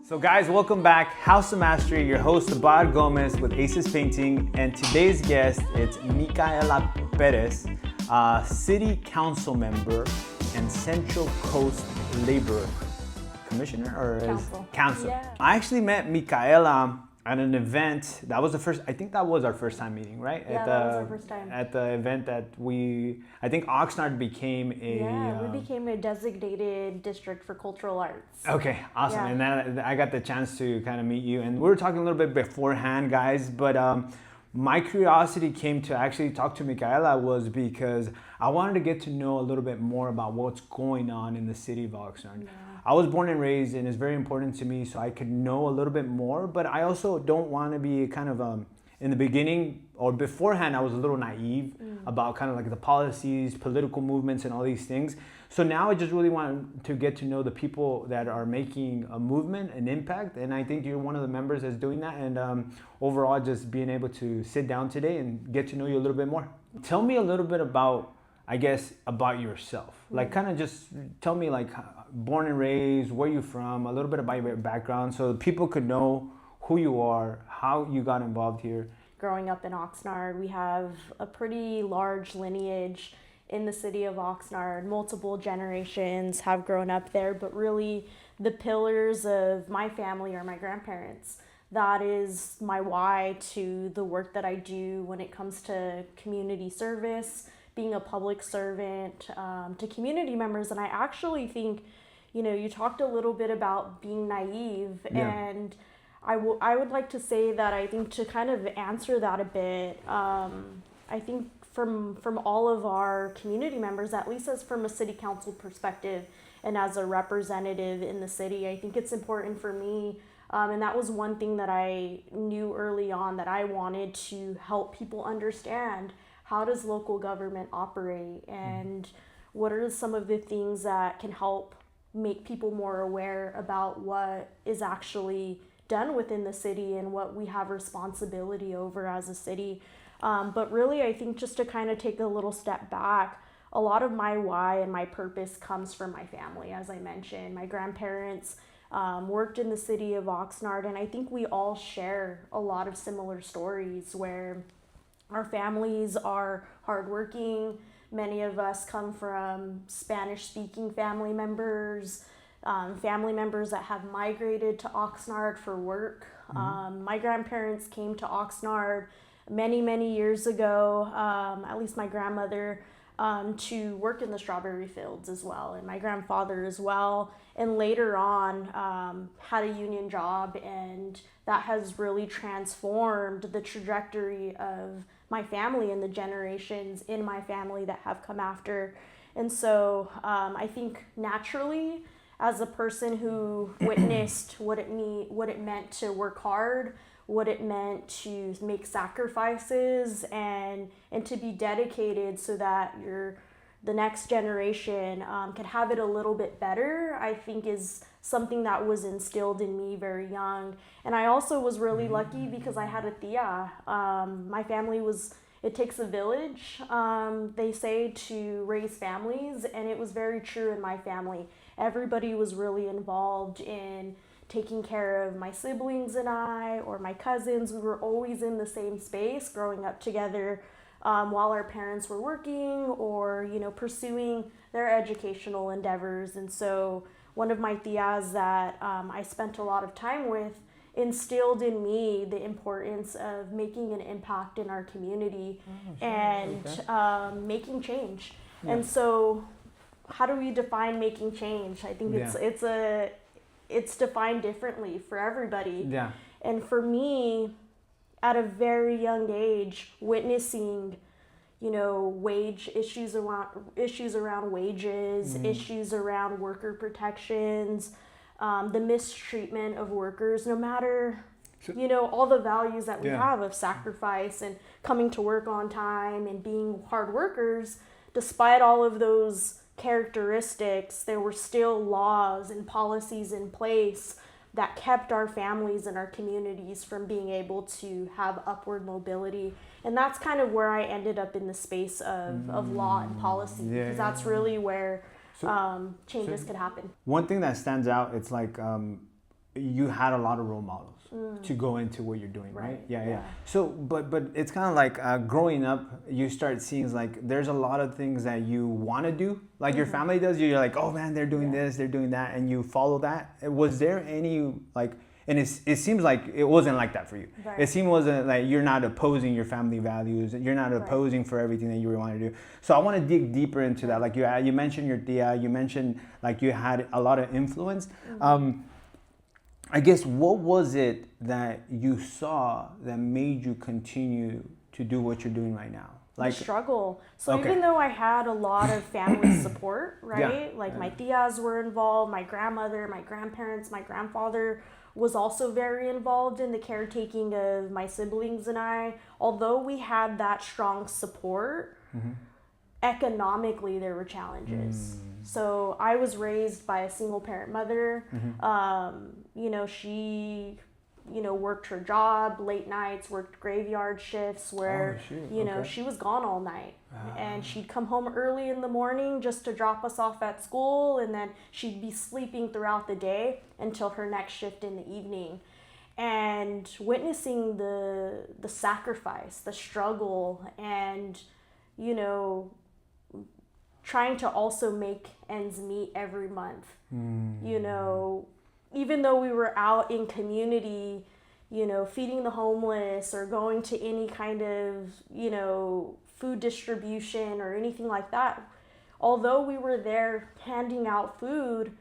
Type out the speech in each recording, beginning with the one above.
So guys, welcome back. House of Mastery, your host Abad Gomez with Aces Painting, and today's guest, it's Michaela Perez, City Council member and Central Coast Labor Commissioner or Council. Yeah. I actually met Michaela at an event. That was our first time meeting, right? Yeah, that was our first time. At the event that I think Oxnard became we became a designated district for cultural arts. Okay, awesome. Yeah. And then I got the chance to kind of meet you, and we were talking a little bit beforehand, guys, but my curiosity came to actually talk to Michaela was because I wanted to get to know a little bit more about what's going on in the city of Oxnard. Yeah. I was born and raised, and it's very important to me so I could know a little bit more, but I also don't want to be kind of in the beginning or beforehand, I was a little naive about kind of like the policies, political movements, and all these things. So now I just really want to get to know the people that are making a movement, an impact, and I think you're one of the members that's doing that. And overall, just being able to sit down today and get to know you a little bit more. Tell me a little bit about yourself. Like kind of just tell me like born and raised, where you from, a little bit about your background so people could know who you are, how you got involved here. Growing up in Oxnard, we have a pretty large lineage in the city of Oxnard. Multiple generations have grown up there, but really the pillars of my family are my grandparents. That is my why to the work that I do when it comes to community service, being a public servant, to community members. And I actually think, you talked a little bit about being naive, and I would like to say that I think to kind of answer that a bit, I think from all of our community members, at least as from a city council perspective and as a representative in the city, I think it's important for me, and that was one thing that I knew early on, that I wanted to help people understand how does local government operate and what are some of the things that can help make people more aware about what is actually done within the city and what we have responsibility over as a city. But really, I think just to kind of take a little step back, a lot of my why and my purpose comes from my family. As I mentioned, my grandparents worked in the city of Oxnard, and I think we all share a lot of similar stories where our families are hardworking. Many of us come from Spanish-speaking family members that have migrated to Oxnard for work. My grandparents came to Oxnard many years ago, at least my grandmother, to work in the strawberry fields as well, and my grandfather as well, and later on had a union job, and that has really transformed the trajectory of my family and the generations in my family that have come after. And so I think naturally, as a person who witnessed what it meant to work hard, what it meant to make sacrifices and to be dedicated so that the next generation could have it a little bit better, I think is something that was instilled in me very young. And I also was really lucky because I had a tia. My family it takes a village, they say, to raise families, and it was very true in my family. Everybody was really involved in taking care of my siblings and I, or my cousins. We were always in the same space growing up together while our parents were working or, pursuing their educational endeavors. And so one of my tias that I spent a lot of time with instilled in me the importance of making an impact in our community and making change. Yeah. And so how do we define making change? I think it's defined differently for everybody. Yeah. And for me, at a very young age, witnessing, wage issues around wages, issues around worker protections, the mistreatment of workers, no matter, all the values that we have of sacrifice and coming to work on time and being hard workers, despite all of those characteristics, there were still laws and policies in place that kept our families and our communities from being able to have upward mobility. And that's kind of where I ended up in the space of law and policy, because that's really where changes could happen. One thing that stands out, it's like you had a lot of role models to go into what you're doing, right? Yeah, Yeah. So, but it's kind of like growing up, you start seeing like there's a lot of things that you want to do, like your family does. You're like, oh man, they're doing this, they're doing that, and you follow that. Was there any like? And it seems like it wasn't like that for you. Right. It seemed wasn't like you're not opposing your family values. You're not opposing for everything that you want to do. So I want to dig deeper into that. Like you mentioned your tia, you mentioned like you had a lot of influence. I guess what was it that you saw that made you continue to do what you're doing right now? Like the struggle. So even though I had a lot of family support, right? Like my tias were involved, my grandmother, my grandparents, my grandfather was also very involved in the caretaking of my siblings and I. Although we had that strong support, economically there were challenges. So I was raised by a single parent mother. She worked her job late nights, worked graveyard shifts where she was gone all night. And she'd come home early in the morning just to drop us off at school, and then she'd be sleeping throughout the day until her next shift in the evening. And witnessing the sacrifice, the struggle, and trying to also make ends meet every month. Even though we were out in community, feeding the homeless or going to any kind of, food distribution or anything like that, although we were there handing out food,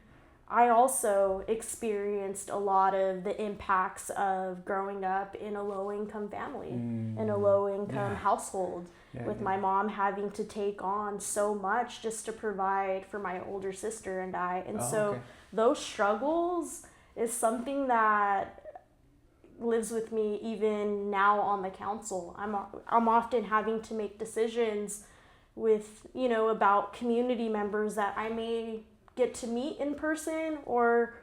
I also experienced a lot of the impacts of growing up in a low-income family, in a low-income household, with my mom having to take on so much just to provide for my older sister and I. And those struggles is something that lives with me even now on the council. I'm often having to make decisions with, about community members that I may get to meet in person or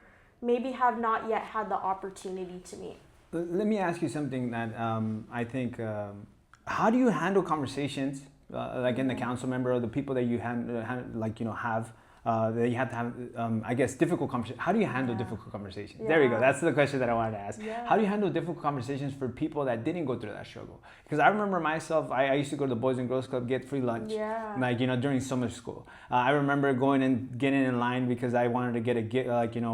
maybe have not yet had the opportunity to meet. Let me ask you something that I think, how do you handle conversations like in the council member or the people that you have that you have to have, I guess, difficult conversations? How do you handle difficult conversations? There we go. That's the question that I wanted to ask. How do you handle difficult conversations for people that didn't go through that struggle? Because I remember myself, I used to go to the Boys and Girls Club, get free lunch, during summer school. I remember going and getting in line because I wanted to get a gift,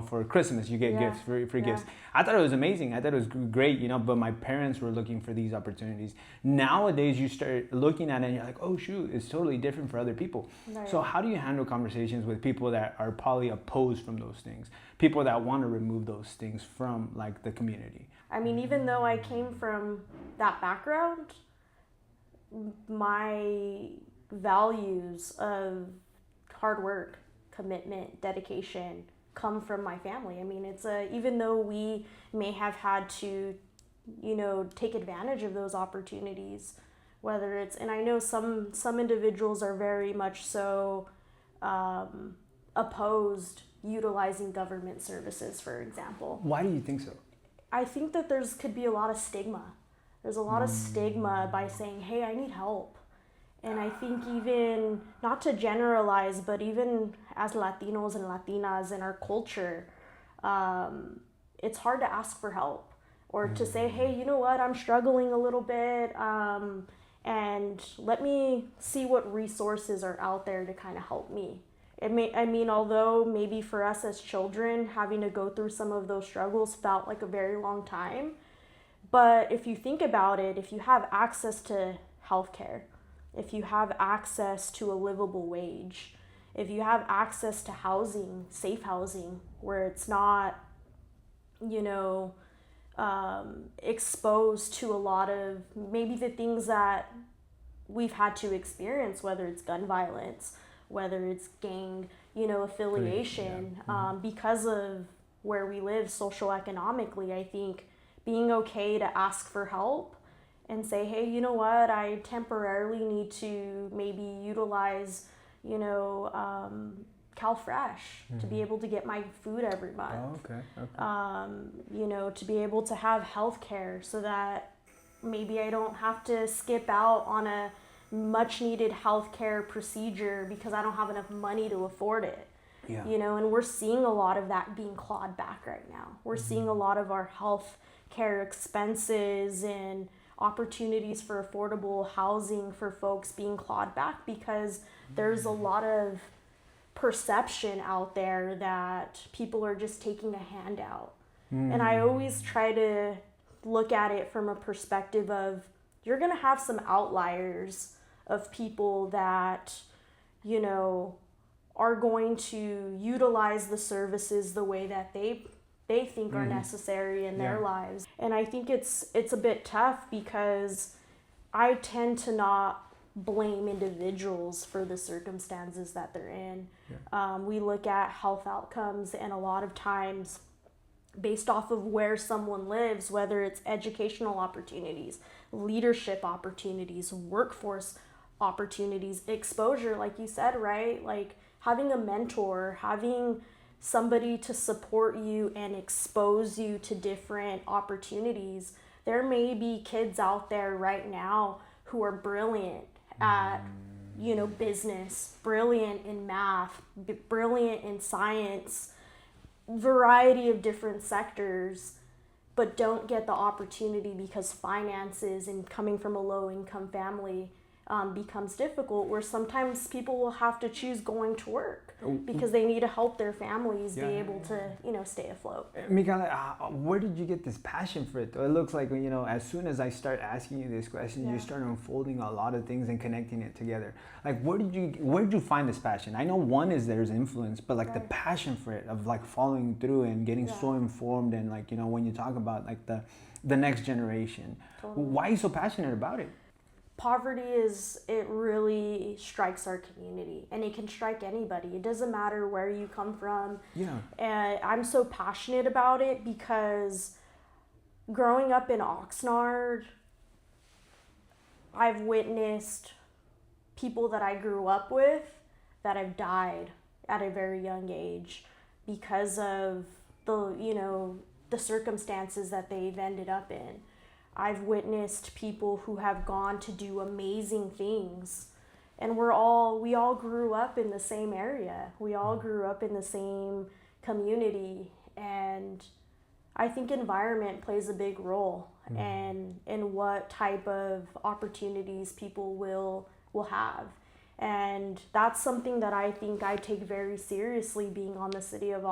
for Christmas, you get gifts, free gifts. I thought it was amazing. I thought it was great, but my parents were looking for these opportunities. Nowadays, you start looking at it and you're like, oh, shoot, it's totally different for other people. Right. So how do you handle conversations with people that are probably opposed from those things, people that want to remove those things from like the community? I mean, even though I came from that background, my values of hard work, commitment, dedication come from my family. I mean, even though we may have had to, take advantage of those opportunities, whether it's, and I know some individuals are very much so opposed utilizing government services, for example. Why do you think so? I think that could be a lot of stigma. There's a lot of stigma by saying, hey, I need help. And I think even, not to generalize, but even as Latinos and Latinas in our culture, it's hard to ask for help or to say, hey, you know what, I'm struggling a little bit, and let me see what resources are out there to kind of help me. Although maybe for us as children, having to go through some of those struggles felt like a very long time. But if you think about it, if you have access to healthcare, if you have access to a livable wage, if you have access to housing, safe housing, where it's not, exposed to a lot of maybe the things that we've had to experience, whether it's gun violence, whether it's gang, affiliation, because of where we live socioeconomically, I think being okay to ask for help and say, hey, you know what, I temporarily need to maybe utilize, CalFresh to be able to get my food every month. To be able to have health care so that maybe I don't have to skip out on a much needed healthcare procedure because I don't have enough money to afford it. Yeah. You know, and we're seeing a lot of that being clawed back right now. We're seeing a lot of our health care expenses and opportunities for affordable housing for folks being clawed back because there's a lot of perception out there that people are just taking a handout. And I always try to look at it from a perspective of you're going to have some outliers of people that, you know, are going to utilize the services the way that they think are necessary in their lives. And I think it's a bit tough because I tend to not blame individuals for the circumstances that they're in. We look at health outcomes, and a lot of times based off of where someone lives, whether it's educational opportunities, leadership opportunities, workforce opportunities, exposure, like you said, right? Like having a mentor, having somebody to support you and expose you to different opportunities. There may be kids out there right now who are brilliant at, you know, business, brilliant in math, brilliant in science, variety of different sectors, but don't get the opportunity because finances and coming from a low income family becomes difficult, where sometimes people will have to choose going to work because they need to help their families be able to, you know, stay afloat. Michaela, where did you get this passion for it? It looks like, you know, as soon as I start asking you this question, you start unfolding a lot of things and connecting it together. Like, where did you find this passion? I know one is there's influence, but like the passion for it, of like following through and getting so informed, and like, you know, when you talk about like the next generation, why are you so passionate about it? Poverty it really strikes our community, and it can strike anybody. It doesn't matter where you come from. Yeah. And I'm so passionate about it because growing up in Oxnard, I've witnessed people that I grew up with that have died at a very young age because of the circumstances that they've ended up in. I've witnessed people who have gone to do amazing things, and we all grew up in the same area. We all grew up in the same community, and I think environment plays a big role in what type of opportunities people will have. And that's something that I think I take very seriously, being in the city of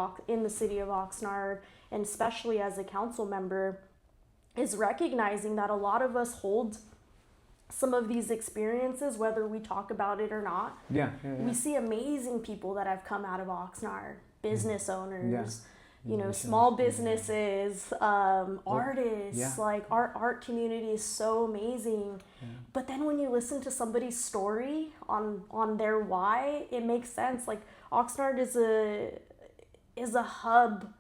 Oxnard, and especially as a council member, is recognizing that a lot of us hold some of these experiences, whether we talk about it or not. We see amazing people that have come out of Oxnard, business owners, you know, small businesses, artists. Like our art community is so amazing. But then when you listen to somebody's story on their why, it makes sense. Like Oxnard is a hub,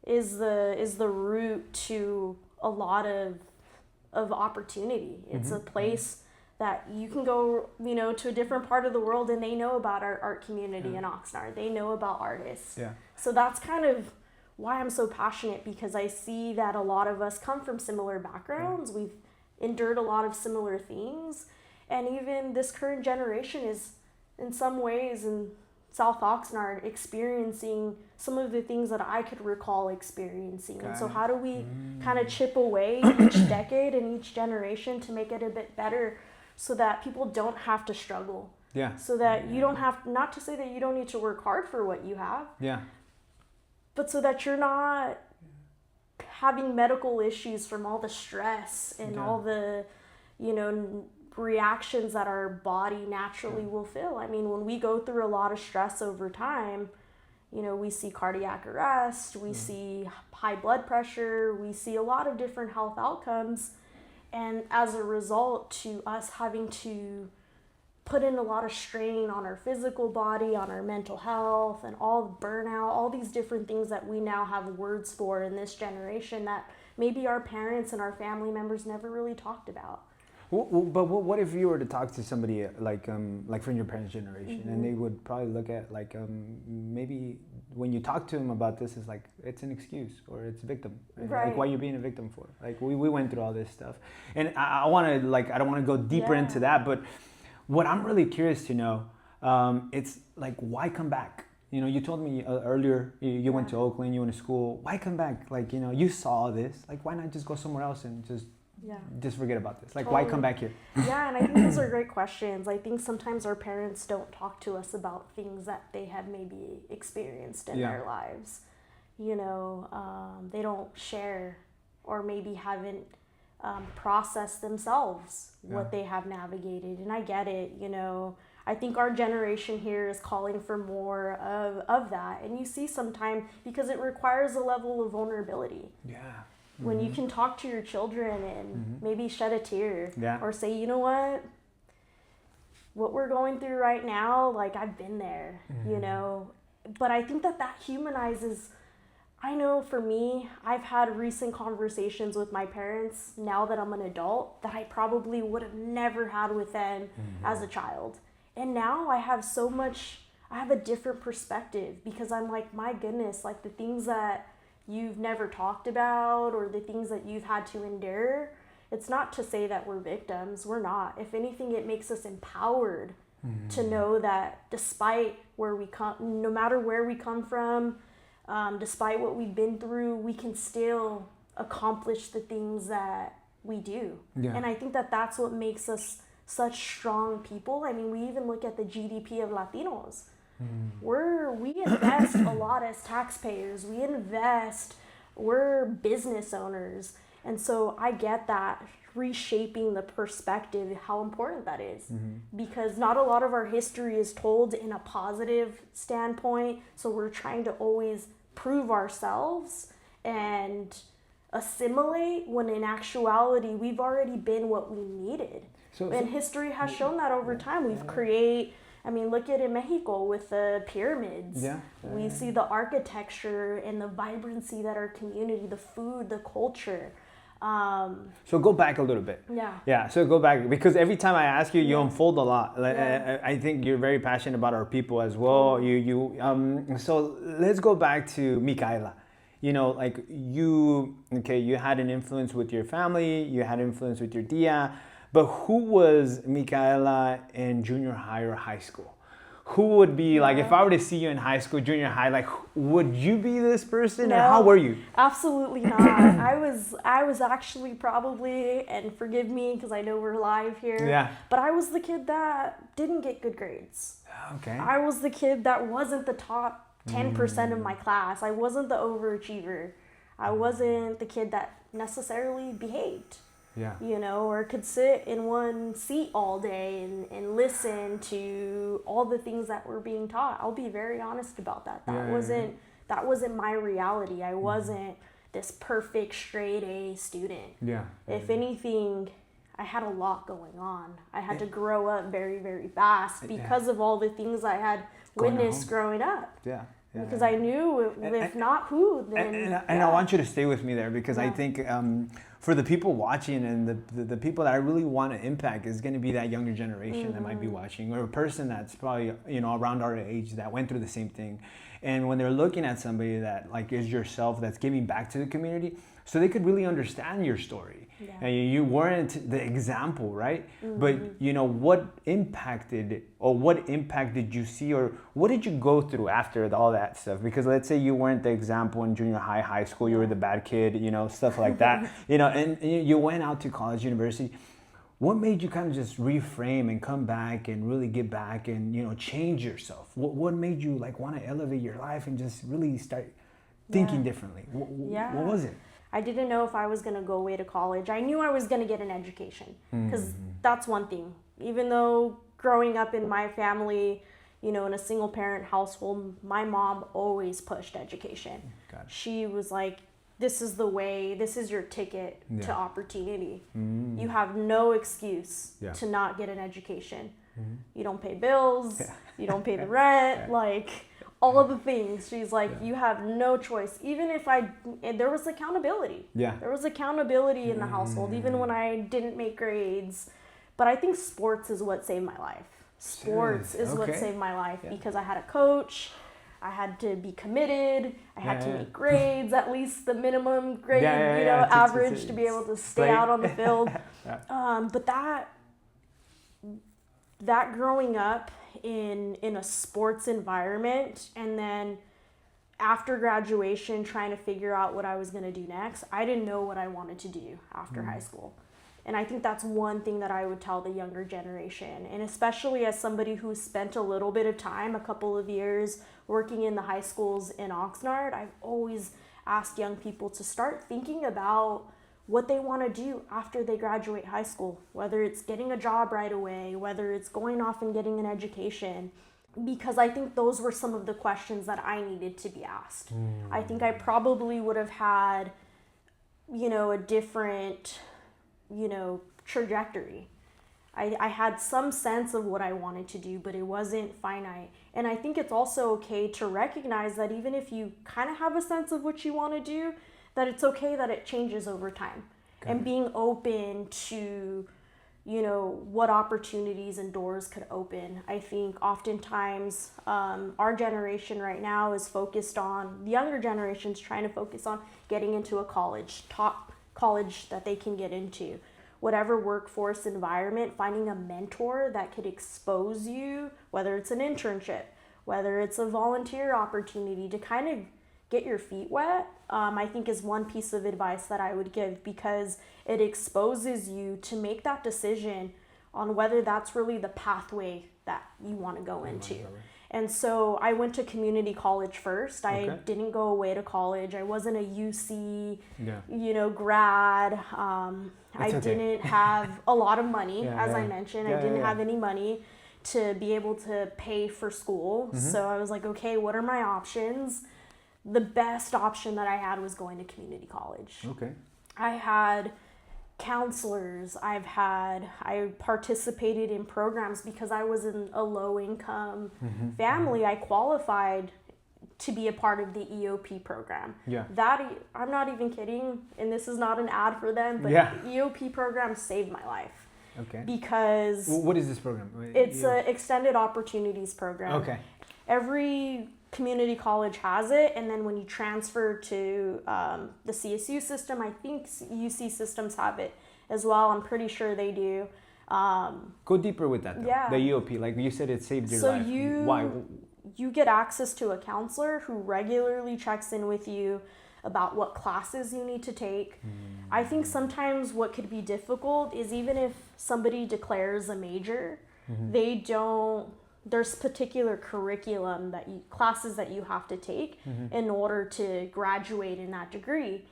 is the root to a lot of opportunity. It's a place that you can go, you know, to a different part of the world, and they know about our art community in Oxnard. They know about artists. So that's kind of why I'm so passionate, because I see that a lot of us come from similar backgrounds. We've endured a lot of similar things, and even this current generation is in some ways in South Oxnard experiencing some of the things that I could recall experiencing. And so how do we kind of chip away each decade and each generation to make it a bit better, so that people don't have to struggle? So that you don't have, not to say that you don't need to work hard for what you have, but so that you're not having medical issues from all the stress and all the, you know, reactions that our body naturally will feel. I mean, when we go through a lot of stress over time, you know, we see cardiac arrest, we see high blood pressure, we see a lot of different health outcomes. And as a result, to us having to put in a lot of strain on our physical body, on our mental health, and all the burnout, all these different things that we now have words for in this generation that maybe our parents and our family members never really talked about. But what if you were to talk to somebody like from your parents' generation, and they would probably look at like maybe when you talk to them about this, is like it's an excuse or it's a victim, right? Like why you're being a victim for? Like we went through all this stuff, and I want to I don't want to go deeper into that, but what I'm really curious to know, it's like why come back? You know, you told me earlier you went to Oakland, you went to school. Why come back? Like, you know, you saw this. Like, why not just go somewhere else and just forget about this? Like, why come back here? Yeah, and I think those are great questions. I think sometimes our parents don't talk to us about things that they have maybe experienced in their lives. You know, they don't share or maybe haven't processed themselves what they have navigated. And I get it, you know. I think our generation here is calling for more of that. And you see sometimes, because it requires a level of vulnerability. Yeah. When you can talk to your children and maybe shed a tear or say, you know what we're going through right now, like I've been there, you know. But I think that humanizes. I know for me, I've had recent conversations with my parents now that I'm an adult that I probably would have never had with them as a child. And now I have a different perspective, because I'm like, my goodness, like the things that you've never talked about or the things that you've had to endure, it's not to say that we're victims. We're not. If anything, it makes us empowered to know that despite where we come, no matter where we come from, despite what we've been through, we can still accomplish the things that we do. And I think that's what makes us such strong people. I mean, we even look at the GDP of Latinos. We invest a lot as taxpayers. We're business owners. And so I get that, reshaping the perspective, how important that is. Because not a lot of our history is told in a positive standpoint. So we're trying to always prove ourselves and assimilate, when in actuality, we've already been what we needed. And history has shown that over time. Look at in Mexico with the pyramids. We see the architecture and the vibrancy that our community, the food, the culture. So go back a little bit. So go back, because every time I ask you, you unfold a lot. I think you're very passionate about our people as well. So let's go back to Michaela. You know, like you had an influence with your family, you had influence with your tia, but who was Michaela in junior high or high school? Who would be like, if I were to see you in high school, junior high, like, would you be this person? No, or how were you? Absolutely not. I was actually probably, and forgive me because I know we're live here, but I was the kid that didn't get good grades. Okay. I was the kid that wasn't the top 10% of my class. I wasn't the overachiever. I wasn't the kid that necessarily behaved. You know, or could sit in one seat all day and listen to all the things that were being taught. I'll be very honest about that. That wasn't my reality. I wasn't this perfect straight A student. If anything, I had a lot going on. I had to grow up very, very fast because of all the things I had witnessed growing up. Because I knew if not who, then... And I want you to stay with me there, because I think for the people watching and the people that I really want to impact is going to be that younger generation that might be watching, or a person that's probably, you know, around our age that went through the same thing. And when they're looking at somebody that like is yourself, that's giving back to the community, so they could really understand your story. And you weren't the example, right? But you know, what impact did you see, or what did you go through after all that stuff? Because let's say you weren't the example in junior high, high school, you were the bad kid, you know, stuff like that. You know, and you went out to college, university. What made you kind of just reframe and come back and really get back and, you know, change yourself? What made you like want to elevate your life and just really start thinking differently? What was it? I didn't know if I was going to go away to college. I knew I was going to get an education, because that's one thing. Even though growing up in my family, you know, in a single parent household, my mom always pushed education. She was like, this is the way, this is your ticket to opportunity. You have no excuse to not get an education. You don't pay bills, you don't pay the rent, like all of the things. She's like, you have no choice. Even if there was accountability. There was accountability in the household, even when I didn't make grades. But I think sports is what saved my life. Sports is what saved my life, because I had a coach. I had to be committed. I had to make grades, at least the minimum grade, average to be able to stay out on the field. But that growing up in a sports environment, and then after graduation trying to figure out what I was going to do next. I didn't know what I wanted to do after high school. And I think that's one thing that I would tell the younger generation. And especially as somebody who spent a little bit of time, a couple of years, working in the high schools in Oxnard, I've always asked young people to start thinking about what they want to do after they graduate high school, whether it's getting a job right away, whether it's going off and getting an education, because I think those were some of the questions that I needed to be asked. I think I probably would have had, a different, trajectory. I had some sense of what I wanted to do, but it wasn't finite. And I think it's also okay to recognize that even if you kind of have a sense of what you want to do, that it's okay that it changes over time. And being open to, what opportunities and doors could open. I think oftentimes our generation right now is focused on, the younger generation's trying to focus on getting into a college, top college that they can get into. Whatever workforce environment, finding a mentor that could expose you, whether it's an internship, whether it's a volunteer opportunity to kind of get your feet wet, I think is one piece of advice that I would give, because it exposes you to make that decision on whether that's really the pathway that you want to go into. And so I went to community college first. I didn't go away to college. I wasn't a UC, grad. I didn't have a lot of money, as I mentioned. I didn't have any money to be able to pay for school. So I was like, okay, what are my options? The best option that I had was going to community college. I had counselors. I participated in programs because I was in a low income family. I qualified to be a part of the EOP program. That, I'm not even kidding, and this is not an ad for them, but the EOP program saved my life. Because what is this program? It's an extended opportunities program. Every community college has it, and then when you transfer to the CSU system, I think UC systems have it as well. I'm pretty sure they do. Go deeper with that though. The EOP, like you said, it saved your life. Why? You get access to a counselor who regularly checks in with you about what classes you need to take. I think sometimes what could be difficult is, even if somebody declares a major, there's particular curriculum classes that you have to take in order to graduate in that degree.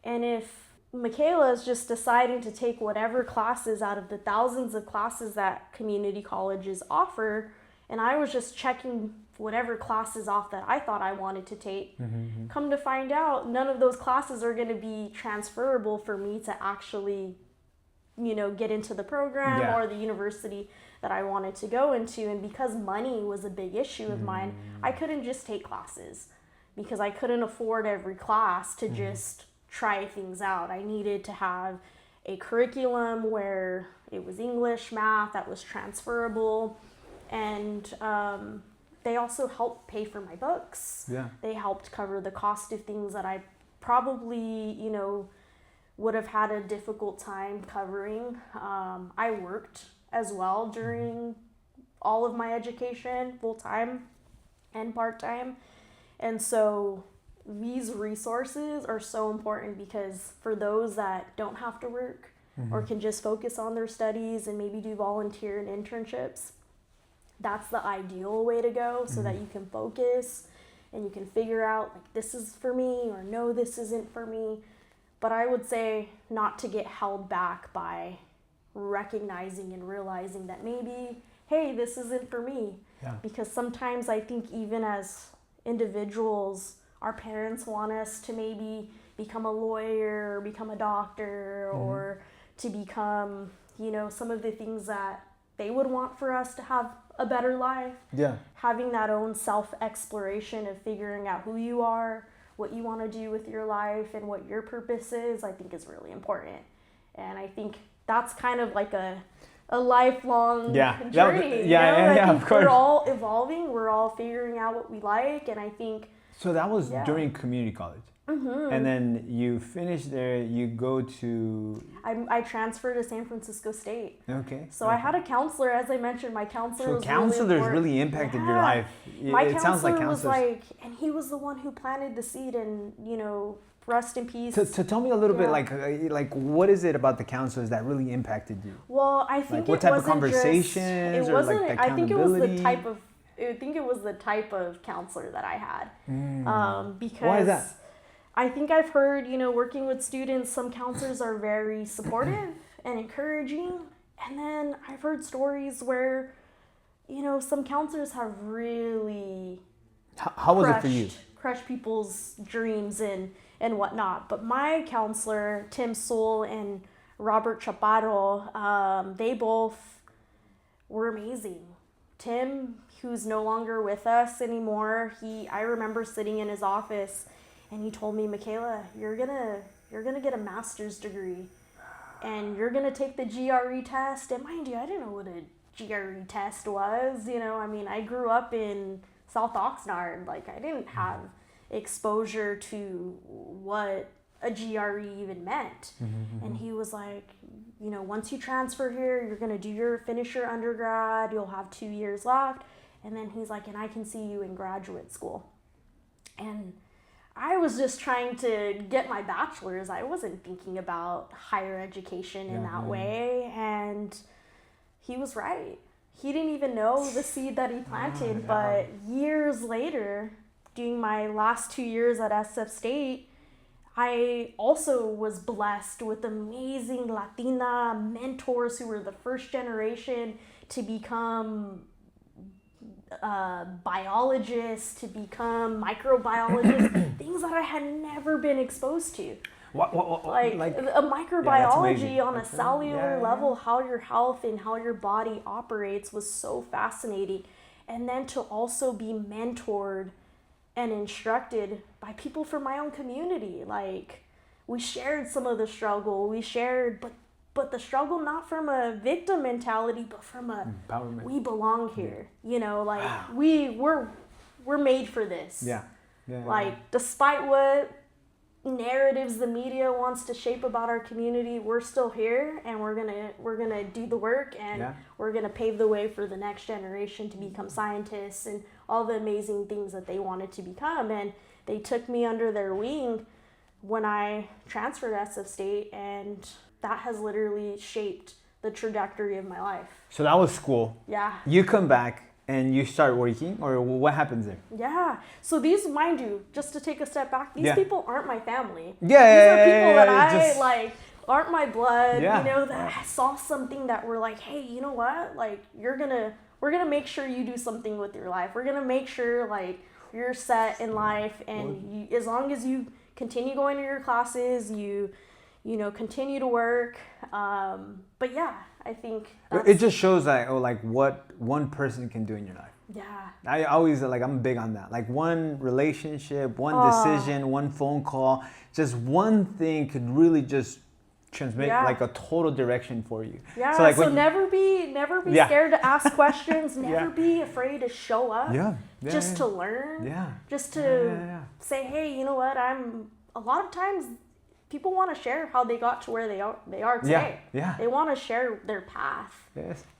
And if Michaela is just deciding to take whatever classes out of the thousands of classes that community colleges offer, and I was just checking whatever classes off that I thought I wanted to take, come to find out, none of those classes are going to be transferable for me to actually, get into the program or the university that I wanted to go into. And because money was a big issue of mine, I couldn't just take classes because I couldn't afford every class to just try things out. I needed to have a curriculum where it was English, math, that was transferable. And they also helped pay for my books. They helped cover the cost of things that I probably, would have had a difficult time covering. I worked as well during all of my education, full-time and part-time. And so these resources are so important, because for those that don't have to work or can just focus on their studies and maybe do volunteer and internships, that's the ideal way to go, so that you can focus and you can figure out, like, this is for me, or no, this isn't for me. But I would say not to get held back by recognizing and realizing that maybe, hey, this isn't for me. Because sometimes I think even as individuals, our parents want us to maybe become a lawyer or become a doctor or to become, some of the things that they would want for us to have a better life. Having that own self-exploration of figuring out who you are, what you want to do with your life, and what your purpose is, I think is really important. And I think that's kind of like a lifelong journey. Of course. We're all evolving. We're all figuring out what we like. And I think... So that was during community college? And then you finish there, you go to... I transferred to San Francisco State. Okay. So I had a counselor, as I mentioned, my counselor was counselors really impacted your life. My It sounds like counselor was counselors. like, and he was the one who planted the seed, and rest in peace. So tell me a little bit, like what is it about the counselors that really impacted you? Well, I think what it type of wasn't conversations just, it or wasn't, like the I think it was the accountability? type of counselor that I had. Because Why is that? I think I've heard, working with students, some counselors are very supportive and encouraging. And then I've heard stories where, some counselors have really How was it for you? crushed people's dreams and whatnot. But my counselor, Tim Sewell and Robert Chaparro, they both were amazing. Tim, who's no longer with us anymore, I remember sitting in his office and he told me, Michaela, you're gonna get a master's degree and you're gonna take the GRE test. And mind you, I didn't know what a GRE test was. I grew up in South Oxnard. Like, I didn't have exposure to what a GRE even meant. And he was like, once you transfer here, you're gonna finish your undergrad, you'll have 2 years left. And then he's like, and I can see you in graduate school. And I was just trying to get my bachelor's. I wasn't thinking about higher education in that way. And he was right. He didn't even know the seed that he planted. But years later, during my last 2 years at SF State, I also was blessed with amazing Latina mentors who were the first generation to become biologists, to become microbiologists, things that I had never been exposed to. What, like a microbiology on a cellular level, how your health and how your body operates was so fascinating. And then to also be mentored and instructed by people from my own community. Like, we shared some of the struggle, but the struggle not from a victim mentality, but from a empowerment. We belong here. We're made for this. Despite what narratives the media wants to shape about our community, we're still here, and we're gonna do the work, and we're gonna pave the way for the next generation to become scientists and all the amazing things that they wanted to become. And they took me under their wing when I transferred to SF State, and that has literally shaped the trajectory of my life. So that was school. Yeah. You come back and you start working, or what happens there? Yeah. So these, mind you, just to take a step back, these people aren't my family. Yeah. These are people that I aren't my blood. Yeah. That I saw something that were like, hey, you know what? Like, we're gonna make sure you do something with your life. We're gonna make sure you're set in life, and as long as you continue going to your classes, you continue to work. But yeah, I think it just shows what one person can do in your life. Yeah. I always I'm big on that. Like, one relationship, one decision, one phone call, just one thing could really just transmit a total direction for you. Yeah. So never be scared to ask questions. Never be afraid to show up. Just to learn. Just to say, hey, you know what? A lot of times people want to share how they got to where they are today. They want to share their path.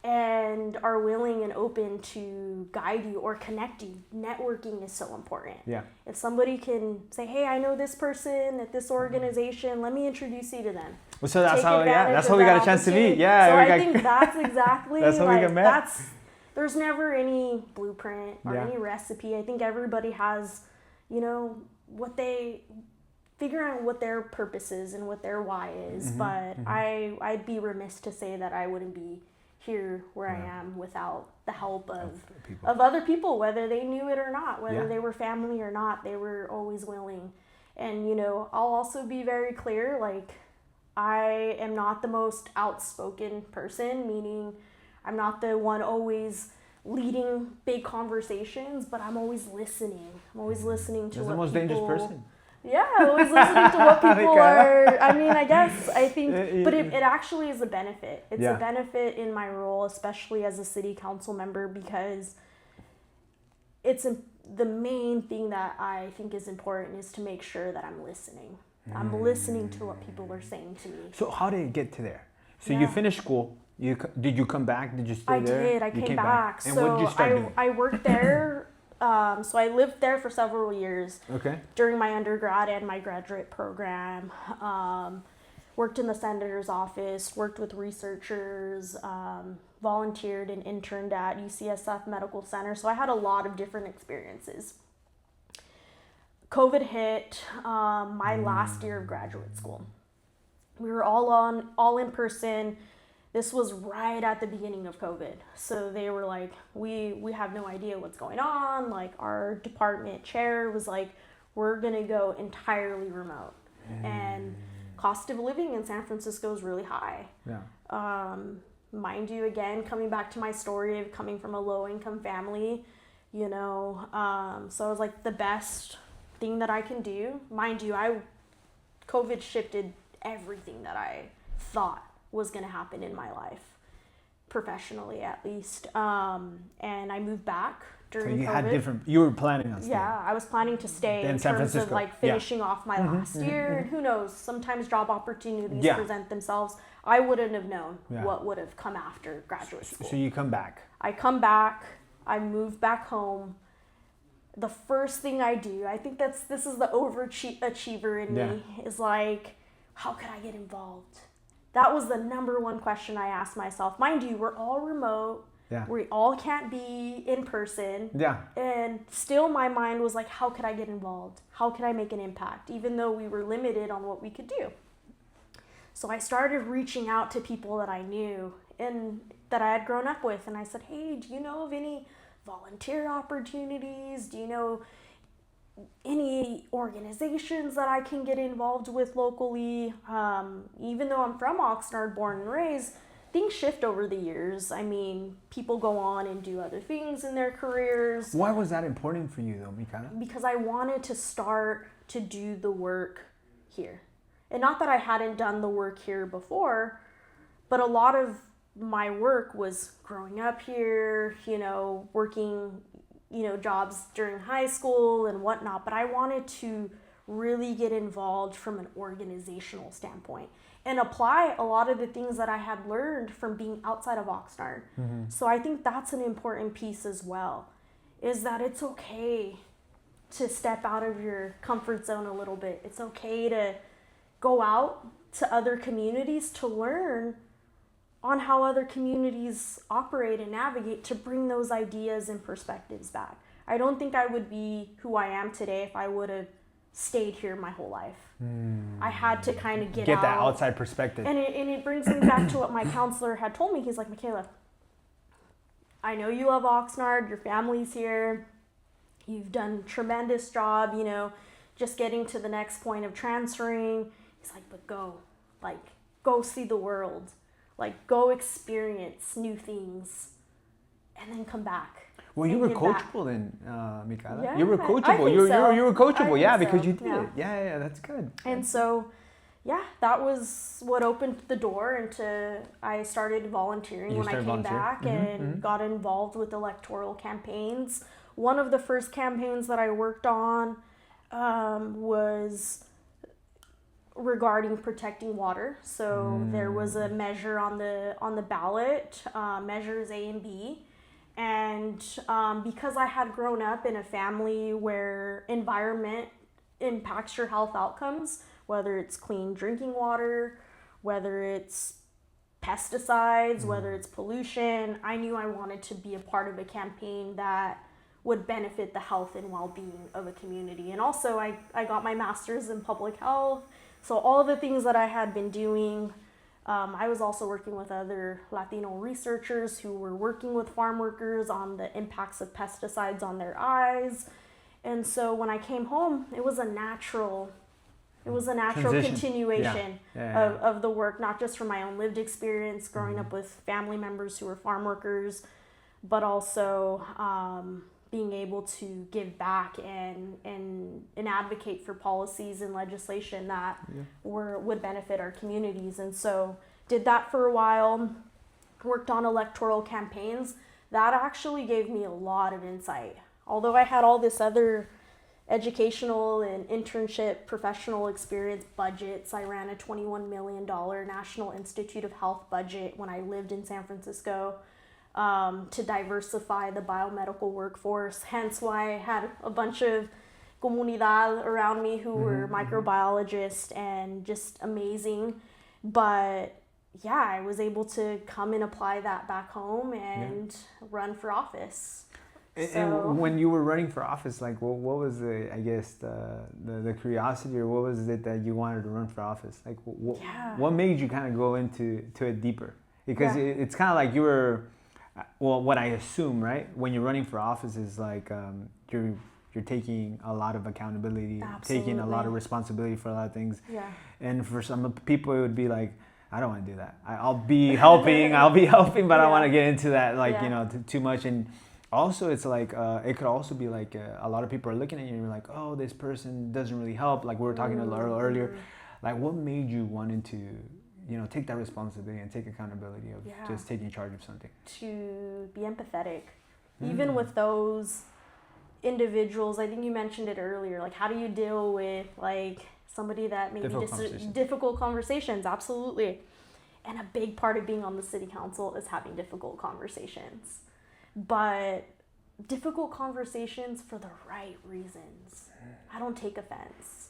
And are willing and open to guide you or connect you. Networking is so important. If somebody can say, hey, I know this person at this organization, let me introduce you to them. Well, so that's how we got a chance to meet. I think that's exactly that's how we got met. There's never any blueprint or any recipe. I think everybody has, figure out what their purpose is and what their why is. But I'd be remiss to say that I wouldn't be here where I am without the help of other people, whether they knew it or not, whether they were family or not. They were always willing. And I'll also be very clear, I am not the most outspoken person, meaning I'm not the one always leading big conversations, but I'm always listening. I'm always listening to what the most dangerous person. Yeah, always listening to what people are. I think, but it actually is a benefit. It's a benefit in my role, especially as a city council member, because the main thing that I think is important is to make sure that I'm listening. I'm listening to what people are saying to me. So how did it get to there? So Yeah. you finished school. Did you come back? Did you stay there? I did. I You came back. And so what did you start doing? I worked there. So I lived there for several years. Okay. During my undergrad and my graduate program. Worked in the senator's office, worked with researchers, volunteered and interned at UCSF Medical Center. So I had a lot of different experiences. COVID hit my last year of graduate school. We were all in person. This was right at the beginning of COVID. So they were like, we have no idea what's going on. Like our department chair was like, we're gonna go entirely remote. And cost of living in San Francisco is really high. Yeah. Mind you, again, coming back to my story of coming from a low income family, you know, so I was like, the best thing that I can do. Mind you, COVID shifted everything that I thought was going to happen in my life, professionally at least. And I moved back during COVID. You were planning on staying. Yeah, I was planning to stay in San terms Francisco. of like finishing off my last year. And who knows, sometimes job opportunities present themselves. I wouldn't have known what would have come after graduate school. So you come back. I come back, I move back home. The first thing I do, I think this is the overachiever in me, is like, how could I get involved? That was the number one question I asked myself. Mind you, we're all remote. Yeah. We all can't be in person. Yeah. And still my mind was like, how could I get involved? How could I make an impact? Even though we were limited on what we could do. So I started reaching out to people that I knew and that I had grown up with. And I said, hey, do you know of any volunteer opportunities? Do you know any organizations that I can get involved with locally? Even though I'm from Oxnard, born and raised, things shift over the years. I mean, people go on and do other things in their careers. Why was that important for you though, Michaela? Because I wanted to start to do the work here. And not that I hadn't done the work here before, but a lot of my work was growing up here, you know, working, you know, jobs during high school and whatnot. But I wanted to really get involved from an organizational standpoint and apply a lot of the things that I had learned from being outside of Oxnard. Mm-hmm. So I think that's an important piece as well, is that it's okay to step out of your comfort zone a little bit. It's okay to go out to other communities to learn on how other communities operate and navigate, to bring those ideas and perspectives back. I don't think I would be who I am today if I would have stayed here my whole life. I had to kind of get out. That outside perspective. And it brings me back to what my counselor had told me. He's like, Michaela, I know you love Oxnard, your family's here, you've done a tremendous job, you know, just getting to the next point of transferring. He's like, but go see the world. Like, go experience new things and then come back. Well, you were coachable then, Michaela. Yeah, you were coachable. I think so. You were coachable, yeah, because you did yeah. it. Yeah, that's good. And so, yeah, that was what opened the door into, I started volunteering when I came back and got involved with electoral campaigns. One of the first campaigns that I worked on was regarding protecting water. So there was a measure on the ballot, measures A and B. And because I had grown up in a family where environment impacts your health outcomes, whether it's clean drinking water, whether it's pesticides, whether it's pollution, I knew I wanted to be a part of a campaign that would benefit the health and well-being of a community. And also I got my master's in public health. So all the things that I had been doing, I was also working with other Latino researchers who were working with farm workers on the impacts of pesticides on their eyes. And so when I came home, it was a natural Transition. continuation of the work, not just from my own lived experience growing up with family members who were farm workers, but also being able to give back and advocate for policies and legislation that would benefit our communities. And so did that for a while, worked on electoral campaigns. That actually gave me a lot of insight although I had all this other educational and internship professional experience budgets, I ran a $21 million National Institute of Health budget when I lived in San Francisco, to diversify the biomedical workforce, hence why I had a bunch of comunidad around me who were microbiologists and just amazing. But yeah, I was able to come and apply that back home and run for office. And when you were running for office, like what was the curiosity, or what was it that you wanted to run for office? Like what made you kind of go into it deeper? Because it's kind of like you were, well, what I assume, right? When you're running for office is like you're taking a lot of accountability, taking a lot of responsibility for a lot of things. Yeah. And for some people, it would be like, I don't want to do that. I'll be helping, but I don't want to get into that, too much. And also, it's like it could also be like a lot of people are looking at you and you're like, oh, this person doesn't really help. Like we were talking a little earlier. Like, what made you wanting to, take that responsibility and take accountability of just taking charge of something? To be empathetic, even with those individuals. I think you mentioned it earlier. Like, how do you deal with like somebody that maybe difficult conversations? Absolutely. And a big part of being on the city council is having difficult conversations. But difficult conversations for the right reasons. I don't take offense.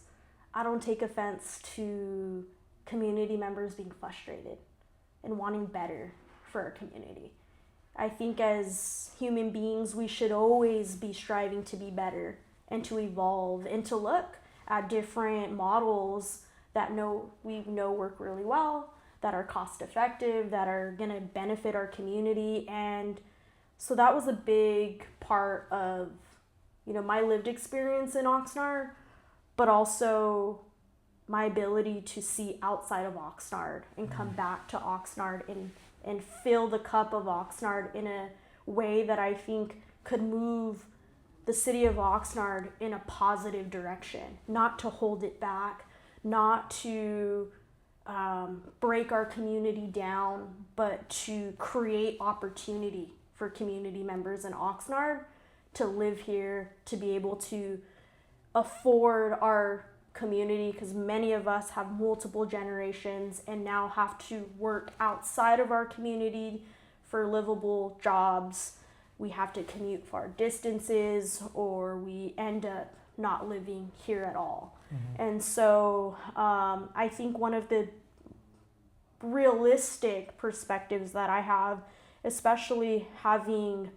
I don't take offense to community members being frustrated and wanting better for our community. I think as human beings, we should always be striving to be better and to evolve and to look at different models that we know work really well, that are cost effective, that are going to benefit our community. And so that was a big part of, my lived experience in Oxnard, but also my ability to see outside of Oxnard and come back to Oxnard and fill the cup of Oxnard in a way that I think could move the city of Oxnard in a positive direction, not to hold it back, not to break our community down, but to create opportunity for community members in Oxnard to live here, to be able to afford our community, because many of us have multiple generations and now have to work outside of our community for livable jobs. We have to commute far distances, or we end up not living here at all. And so I think one of the realistic perspectives that I have, especially having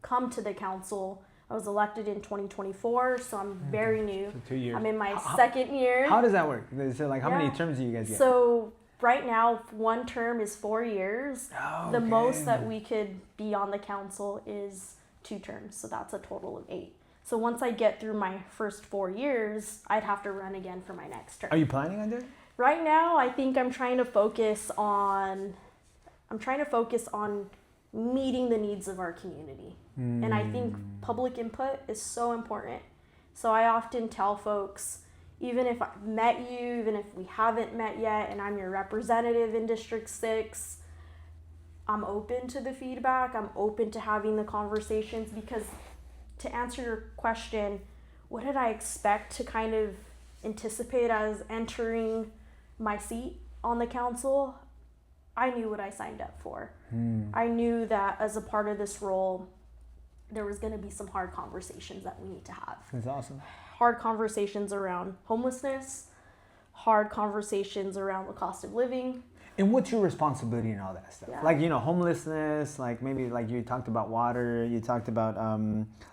come to the council, I was elected in 2024, so I'm very new. So 2 years. I'm in my second year. How does that work? So like, how many terms do you guys get? So right now, one term is 4 years. The most that we could be on the council is 2 terms, so that's a total of 8. So once I get through my first 4 years, I'd have to run again for my next term. Are you planning on doing it? Right now, I think I'm trying to focus on meeting the needs of our community. And I think public input is so important. So I often tell folks, even if I've met you, even if we haven't met yet, and I'm your representative in District 6, I'm open to the feedback. I'm open to having the conversations, because to answer your question, what did I expect to kind of anticipate as entering my seat on the council? I knew what I signed up for. I knew that as a part of this role, there was going to be some hard conversations that we need to have. That's awesome. Hard conversations around homelessness, hard conversations around the cost of living. And what's your responsibility in all that stuff? Yeah. Like, homelessness, like maybe like you talked about water, you talked about,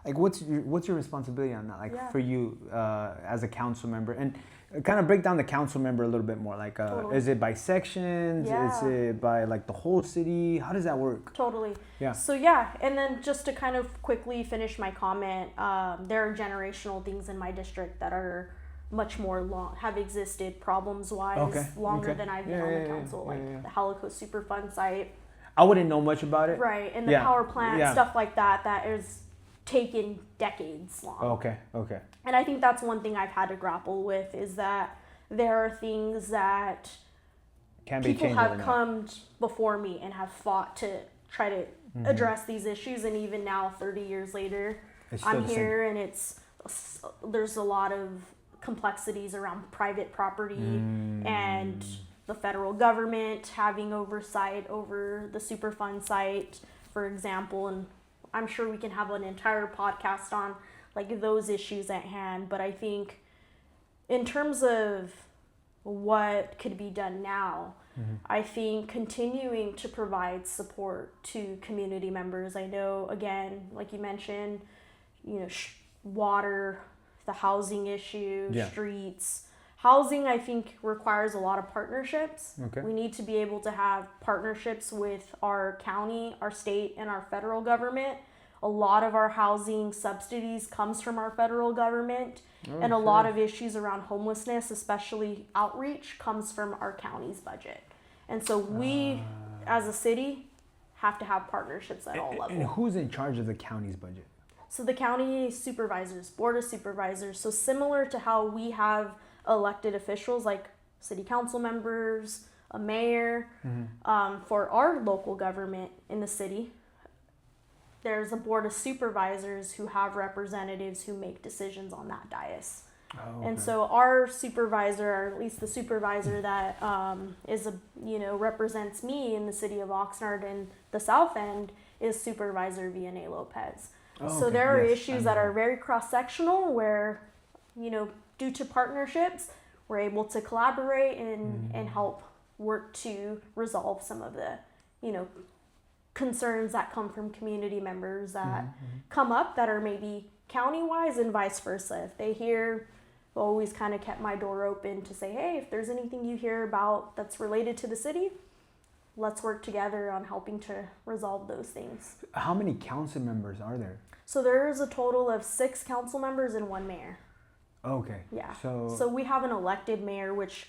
like what's your responsibility on that? Like for you as a council member, and kind of break down the council member a little bit more. Like, is it by sections? Is it by like the whole city? How does that work? Totally. Yeah. So and then just to kind of quickly finish my comment, there are generational things in my district that are much more have existed problems-wise longer than I've been on the council, like the Helico Superfund site. I wouldn't know much about it. Right, and the power plant, stuff like that is taken decades long. Okay. And I think that's one thing I've had to grapple with, is that there are things that people have come before me and have fought to try to address these issues, and even now, 30 years later, I'm here and there's a lot of complexities around private property and the federal government having oversight over the Superfund site, for example. And I'm sure we can have an entire podcast on like those issues at hand. But I think in terms of what could be done now, I think continuing to provide support to community members. I know, again, like you mentioned, water, the housing issue, streets. Housing, I think, requires a lot of partnerships. Okay. We need to be able to have partnerships with our county, our state, and our federal government. A lot of our housing subsidies comes from our federal government, and a lot of issues around homelessness, especially outreach, comes from our county's budget. And so we, as a city, have to have partnerships at all levels. And who's in charge of the county's budget? So the county supervisors, board of supervisors. So similar to how we have elected officials like city council members, a mayor, for our local government in the city, there's a board of supervisors who have representatives who make decisions on that dais. And so our supervisor, or at least the supervisor that represents me in the city of Oxnard and the South End, is Supervisor Michaela Lopez. So there are issues that are very cross-sectional where, due to partnerships, we're able to collaborate and help work to resolve some of the, concerns that come from community members that come up that are maybe county-wise and vice versa. If they hear, I've always kind of kept my door open to say, hey, if there's anything you hear about that's related to the city, let's work together on helping to resolve those things. How many council members are there? So there's a total of 6 council members and 1 mayor. Okay. Yeah. So we have an elected mayor, which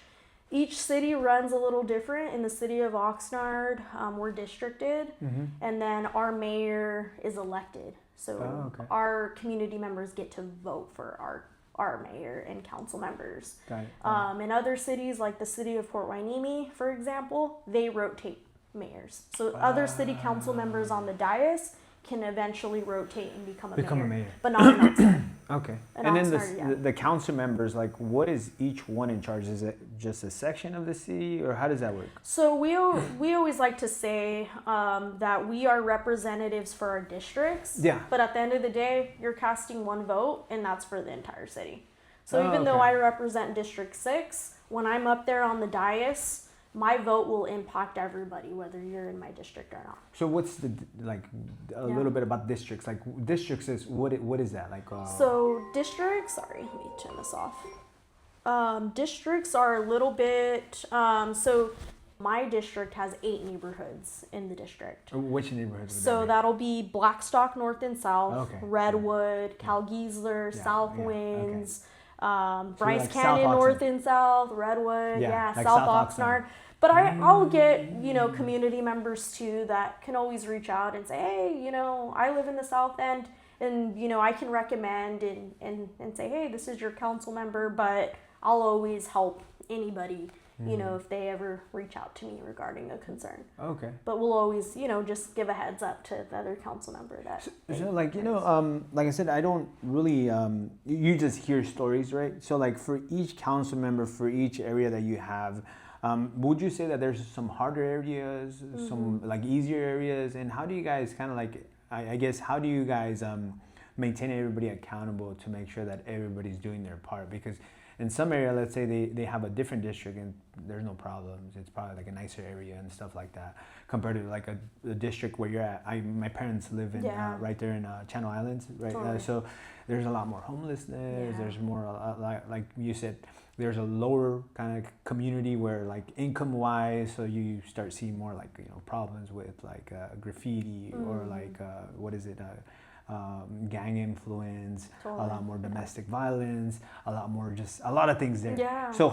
each city runs a little different. In the city of Oxnard, we're districted, and then our mayor is elected. So our community members get to vote for our mayor and council members. Got it. In other cities, like the city of Port Hueneme, for example, they rotate mayors. So other city council members on the dais can eventually rotate and become a mayor. But not in Oxnard. Okay. In And Oxnard, then the council members, like, what is each one in charge? Is it just a section of the city, or how does that work? So we always like to say that we are representatives for our districts. Yeah. But at the end of the day, you're casting one vote, and that's for the entire city. So even though I represent District 6, when I'm up there on the dais, my vote will impact everybody, whether you're in my district or not. So what's little bit about districts? Like, districts is what is that? Like So districts, sorry, let me turn this off. Districts are a little bit so my district has 8 neighborhoods in the district. Which neighborhoods? So that'll be Blackstock North and South, Redwood, Calgeisler, South Winds, Bryce Canyon North and South, Redwood, like South Oxnard. But I'll get, community members too that can always reach out and say, hey, I live in the South End, and, I can recommend and say, hey, this is your council member, but I'll always help anybody, if they ever reach out to me regarding a concern. Okay. But we'll always, just give a heads up to the other council member that. So like I said, I don't really, you just hear stories, right? So like for each council member, for each area that you have, would you say that there's some harder areas, some like easier areas, and how do you guys kind of like, I guess, how do you guys maintain everybody accountable to make sure that everybody's doing their part? Because in some area, let's say they have a different district and there's no problems. It's probably like a nicer area and stuff like that compared to like a district where you're at. My parents live in right there in Channel Islands, right? Totally. So there's a lot more homelessness. There's more like you said, there's a lower kind of community where like income wise, so you start seeing more like problems with like graffiti or like gang influence, a lot more domestic violence, a lot of things there. Yeah. So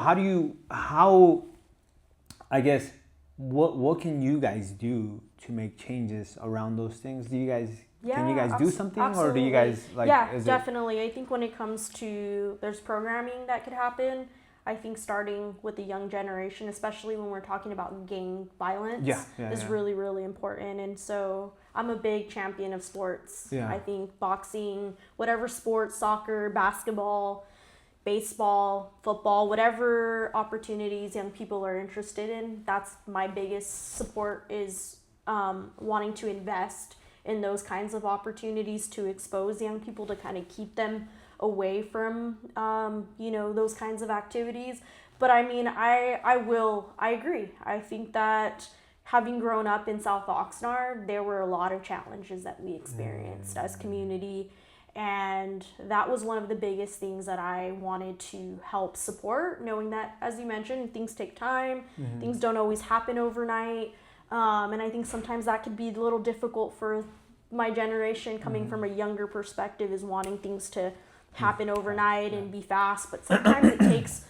I guess what can you guys do to make changes around those things? Do you guys can you guys do something, or do you guys like? Yeah, definitely. I think when it comes to there's programming that could happen. I think starting with the young generation, especially when we're talking about gang violence, is really, really important. And so I'm a big champion of sports. Yeah. I think boxing, whatever sport, soccer, basketball, baseball, football, whatever opportunities young people are interested in, that's my biggest support is wanting to invest in those kinds of opportunities to expose young people, to kind of keep them away from those kinds of activities. But I mean, I agree. I think that having grown up in South Oxnard, there were a lot of challenges that we experienced as community, and that was one of the biggest things that I wanted to help support, knowing that, as you mentioned, things take time, things don't always happen overnight, and I think sometimes that could be a little difficult for my generation coming from a younger perspective, is wanting things to happen overnight and be fast, but sometimes it takes.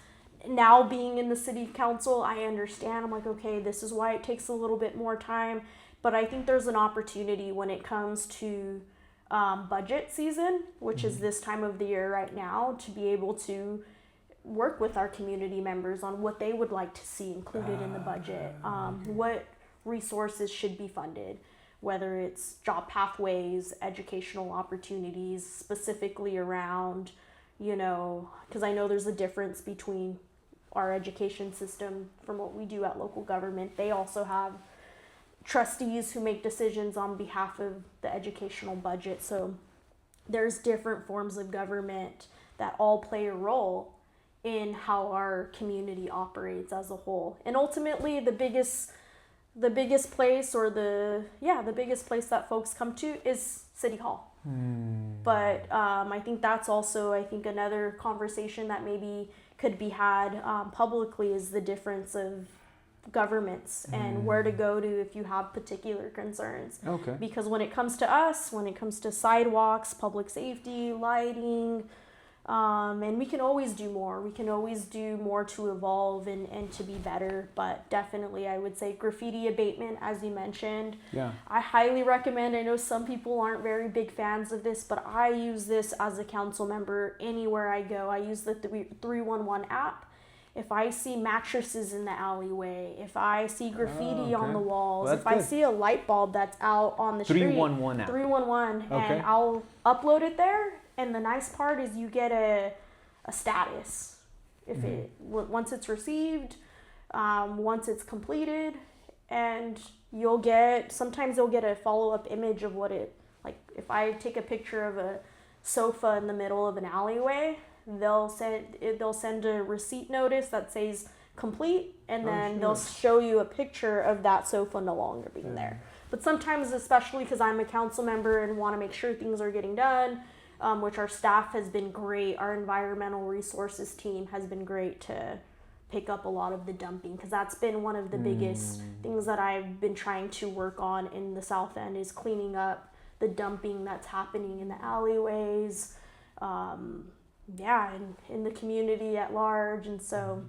Now being in the city council, I understand. I'm like, okay, this is why it takes a little bit more time, but I think there's an opportunity when it comes to budget season, which is this time of the year right now, to be able to work with our community members on what they would like to see included in the budget, what resources should be funded, whether it's job pathways, educational opportunities, specifically around, because I know there's a difference between our education system from what we do at local government. They also have trustees who make decisions on behalf of the educational budget. So there's different forms of government that all play a role in how our community operates as a whole. And ultimately, the biggest place the biggest place that folks come to is City Hall. But I think that's also, another conversation that maybe could be had publicly, is the difference of governments and where to go to if you have particular concerns. Okay. Because when it comes to sidewalks, public safety, lighting, and we can always do more. We can always do more to evolve and to be better. But definitely, I would say graffiti abatement, as you mentioned. Yeah. I highly recommend. I know some people aren't very big fans of this, but I use this as a council member anywhere I go. I use the 311 app. If I see mattresses in the alleyway, if I see graffiti on the walls, if I see a light bulb that's out on the street, 311 app. 311, and I'll upload it there. And the nice part is you get a status if once it's received, once it's completed, and sometimes you'll get a follow-up image of what it, like if I take a picture of a sofa in the middle of an alleyway, they'll send a receipt notice that says complete, and then they'll show you a picture of that sofa no longer being there. But sometimes, especially because I'm a council member and want to make sure things are getting done, which our staff has been great. Our environmental resources team has been great to pick up a lot of the dumping, because that's been one of the biggest things that I've been trying to work on in the South End, is cleaning up the dumping that's happening in the alleyways, and in the community at large. And so,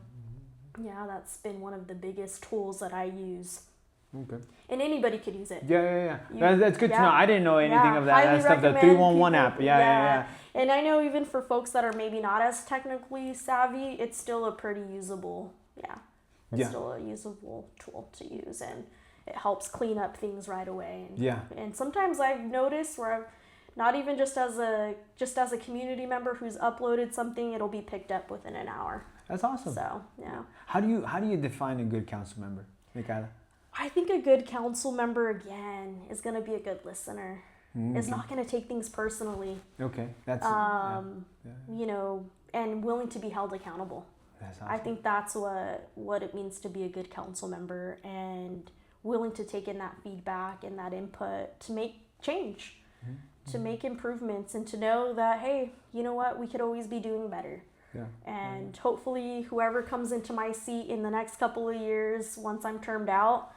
that's been one of the biggest tools that I use. Okay. And anybody could use it. Yeah. That's good to know. I didn't know anything of that stuff. The 311 app. Yeah. And I know even for folks that are maybe not as technically savvy, it's still a pretty usable. It's still a usable tool to use, and it helps clean up things right away. And sometimes I've noticed where I've not even just as a community member who's uploaded something, it'll be picked up within an hour. That's awesome. So How do you define a good council member, Michaela? I think a good council member, again, is going to be a good listener. Is not going to take things personally. Okay, that's and willing to be held accountable. That's awesome. I think that's what it means to be a good council member, and willing to take in that feedback and that input to make change, to make improvements, and to know that, hey, you know what, we could always be doing better. And hopefully whoever comes into my seat in the next couple of years, once I'm termed out,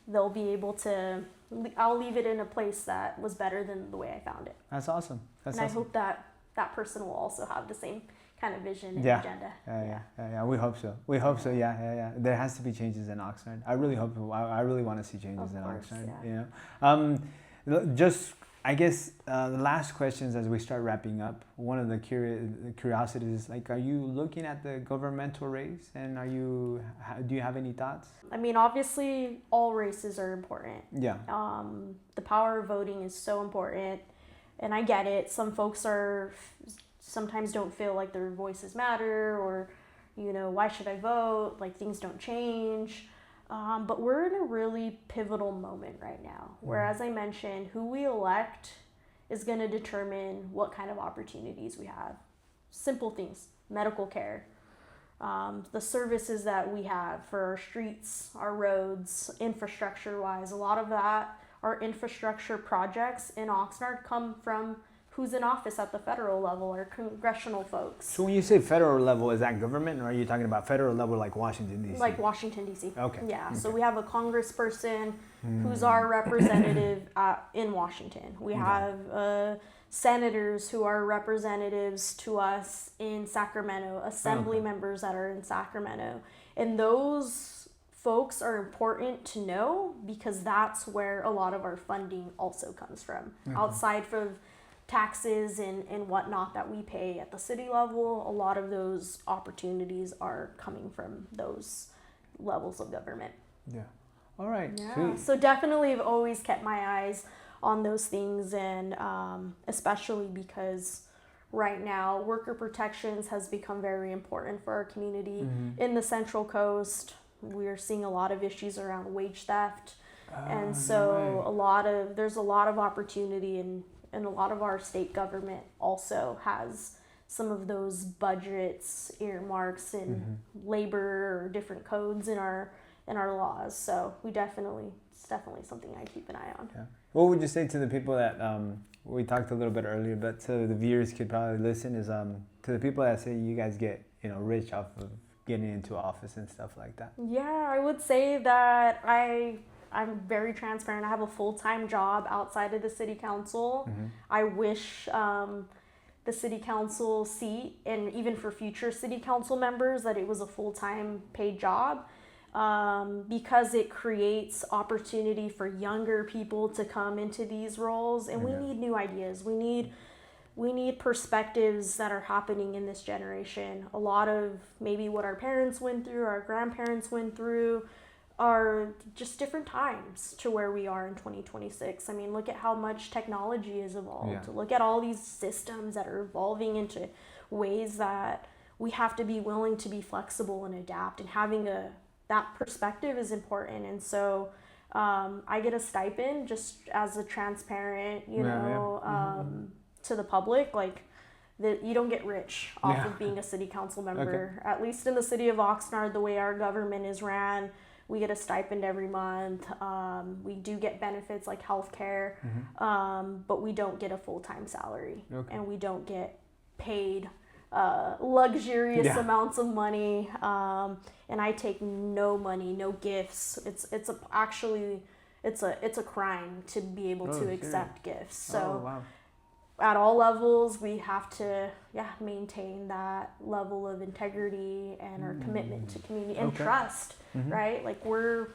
they'll be able to, I'll leave it in a place that was better than the way I found it. That's awesome. I hope that person will also have the same kind of vision and agenda. Yeah. We hope so. Yeah. There has to be changes in Oxnard. I really hope. I really want to see changes in Oxnard. Just I guess the last questions as we start wrapping up. One of the curiosities is like, are you looking at the governmental race, and do you have any thoughts? I mean, obviously, all races are important. Yeah. The power of voting is so important, and I get it. Some folks sometimes don't feel like their voices matter, or why should I vote? Like, things don't change. But we're in a really pivotal moment right now, where, as I mentioned, who we elect is going to determine what kind of opportunities we have. Simple things: medical care, the services that we have for our streets, our roads, infrastructure-wise. A lot of that, our infrastructure projects in Oxnard come from who's in office at the federal level, or congressional folks. So when you say federal level, is that government, or are you talking about federal level like Washington, D.C.? Like Washington, D.C. Okay. Yeah, okay. so we have a congressperson who's our representative in Washington. We have senators who are representatives to us in Sacramento, assembly members that are in Sacramento. And those folks are important to know, because that's where a lot of our funding also comes from. Outside from taxes and whatnot that we pay at the city level, a lot of those opportunities are coming from those levels of government. Yeah. All right. Yeah. Sweet. So definitely I've always kept my eyes on those things, and especially because right now worker protections has become very important for our community. In the Central Coast, we're seeing a lot of issues around wage theft. And so there's a lot of opportunity, and a lot of our state government also has some of those budgets, earmarks, and labor or different codes in our laws. So it's definitely something I keep an eye on. Yeah. What would you say to the people that we talked a little bit earlier, but so the viewers could probably listen, is to the people that say you guys get rich off of getting into office and stuff like that? Yeah, I would say that I'm very transparent. I have a full-time job outside of the city council. I wish the city council seat, and even for future city council members, that it was a full-time paid job, because it creates opportunity for younger people to come into these roles. And we need new ideas. We need perspectives that are happening in this generation. A lot of maybe what our parents went through, our grandparents went through, are just different times to where we are in 2026. I mean, look at how much technology has evolved. Look at all these systems that are evolving into ways that we have to be willing to be flexible and adapt, and having that perspective is important. And so I get a stipend just as a transparent, to the public, like that you don't get rich off of being a city council member. At least in the city of Oxnard, the way our government is ran, we get a stipend every month. We do get benefits like healthcare, but we don't get a full-time salary, and we don't get paid luxurious amounts of money. And I take no money, no gifts. It's a crime to be able to accept gifts. So at all levels, we have to maintain that level of integrity and our commitment to community and trust, right? Like we're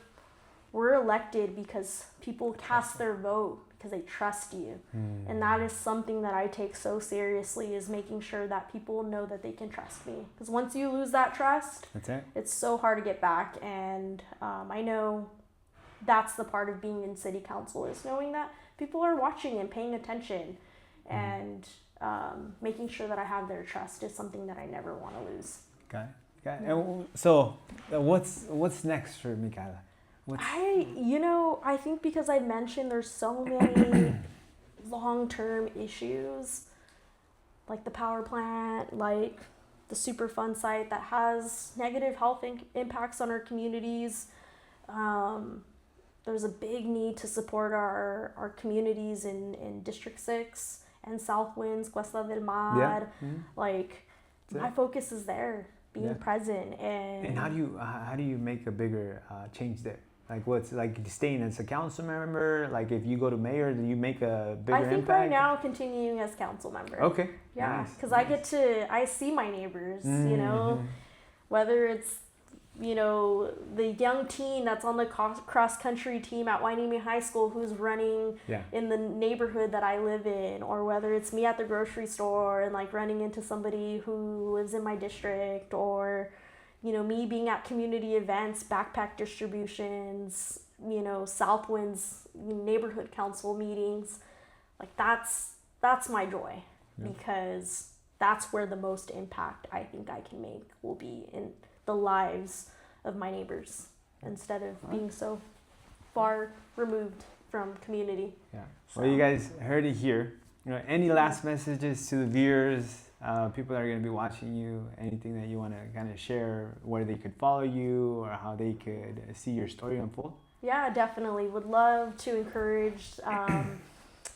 elected because people cast their vote because they trust you. And that is something that I take so seriously, is making sure that people know that they can trust me. Because once you lose that trust, it's so hard to get back. And I know that's the part of being in city council, is knowing that people are watching and paying attention. And making sure that I have their trust is something that I never want to lose. Okay. And so, what's next for Michaela? I think because I mentioned there's so many long-term issues, like the power plant, like the Superfund site that has negative health impacts on our communities. There's a big need to support our communities in District 6 and South Winds, Cuesta del Mar. Like my focus is there, being present. And how do you make a bigger change there? Like what's like staying as a council member? Like if you go to mayor, do you make a bigger impact? I think right now continuing as council member. Okay. Yeah, because I see my neighbors, whether it's you know, the young teen that's on the cross country team at Wainimi High School who's running in the neighborhood that I live in, or whether it's me at the grocery store and like running into somebody who lives in my district, or, you know, me being at community events, backpack distributions, you know, Southwind's neighborhood council meetings. Like that's my joy, because that's where the most impact I think I can make will be in the lives of my neighbors, instead of being so far removed from community. Yeah. So. Well, you guys heard it here. You know, any last messages to the viewers, people that are going to be watching you, anything that you want to kind of share, where they could follow you or how they could see your story unfold? Yeah, definitely. Would love to encourage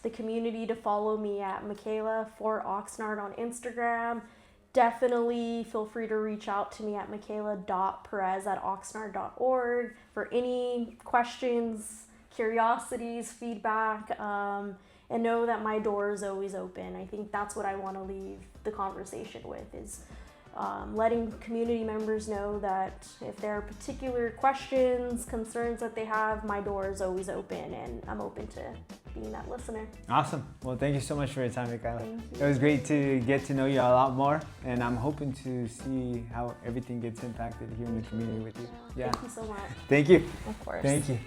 the community to follow me at Michaela for Oxnard on Instagram. Definitely feel free to reach out to me at michaela.perez@oxnard.org for any questions, curiosities, feedback, and know that my door is always open. I think that's what I want to leave the conversation with, is letting community members know that if there are particular questions, concerns that they have, my door is always open, and I'm open to being that listener. Awesome. Well, thank you so much for your time, Michaela. Thank you. It was great to get to know you a lot more, and I'm hoping to see how everything gets impacted here in the community with you. Thank you so much. Thank you. Of course. Thank you.